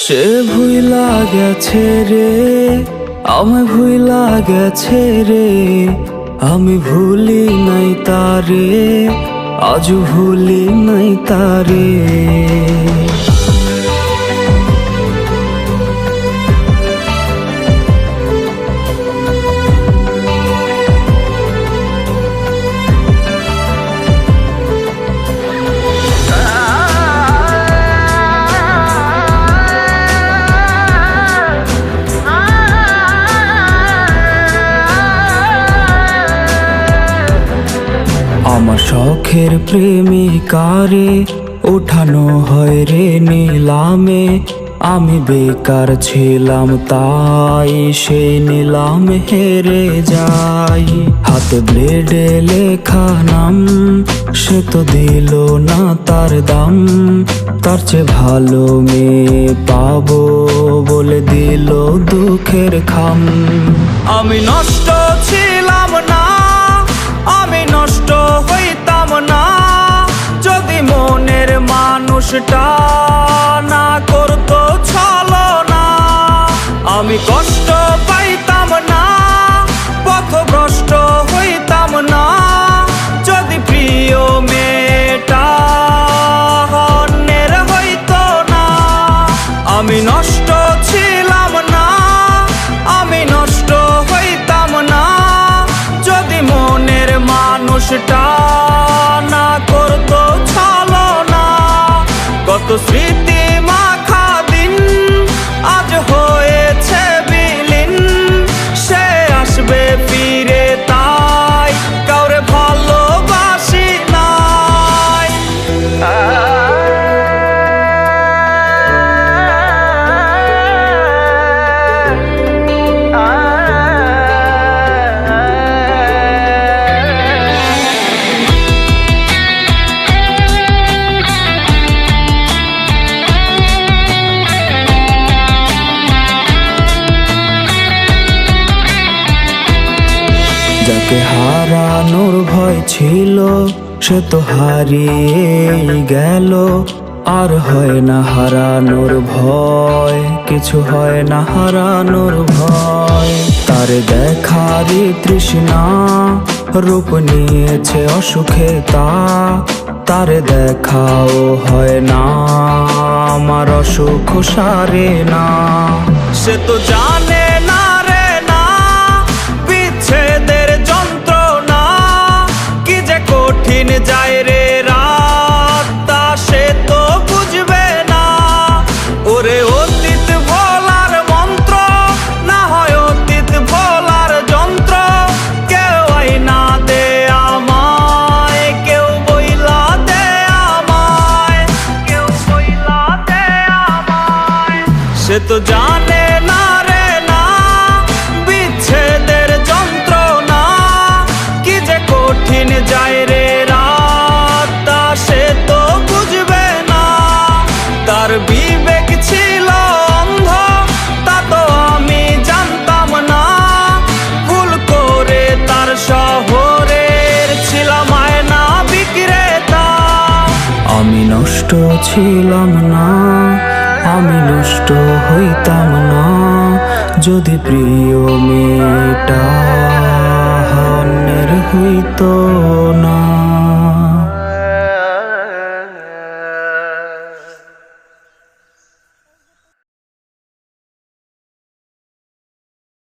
সে ভুইলা গেছে রে, আমি ভুইলা গেছে রে, আমি ভুলি নাই তারে, আজও ভুলি নাই তারে। আমার শখের প্রেমিকারে ওঠানো হয় রে নিলামে, আমি বেকার ছিলাম তাই সেই নিলাম হেরে যাই। হাতে ব্লেডে লেখা নাম, সে তো দিল না তার দাম, তার চেয়ে ভালো মেয়ে পাবো বলে দিল দুঃখের খাম। আমি নষ্ট ছিলাম না, আমি নষ্ট হইতাম না, যদি মনের মানুষটা না করতো ছলনা। আমি কষ্ট পাইতাম না, পথভ্রষ্ট হইতাম না, যদি প্রিয় মেয়েটা অন্যের হইতো না। আমি নষ্ট ছিলাম না, আমি নষ্ট হইতাম না, যদি মনের মানুষটা না করতো ছলনা। কত স্মৃতি মাখা দিন আজ হয়েছে বিলীন, সে আসবে ফিরে তাই কাউরে ভালোবাসি নাই। যাকে হারানোর ভয় ছিল সে তো হারিয়ে গেল, আর হয় না হারানোর ভয়, কিছু হয় না হারানোর ভয়। তার দেখারই তৃষ্ণা রূপ নিয়েছে অসুখে তা, তার দেখাও হয় না আমার অসুখ সারে না। সে তো জানে না রে না বিচ্ছেদের যন্ত্রণা, কি যে কঠিন যায় রে রাত তা সে তো বুঝবে না। ওরে অতীত ভোলার মন্ত্র না হয় অতীত ভোলার যন্ত্র, কেউ আইনা দে আমায়, কেউ বইলা দে আমায়, কেউ বইলা দে আমায়। সে তো জানে না রে না বিচ্ছেদের যন্ত্রণা, কি যে কঠিন যায় রে রাত তা সে তো বুঝবে না। তার বিবেক ছিল অন্ধ তা তো আমি জানতাম না, ভুল করে তার শহরের ছিলাম আয়না বিক্রেতা। আমি নষ্ট ছিলাম না, আমি নষ্ট হইতাম না, যদি প্রিয় মেয়েটা অন্যের হইতো না।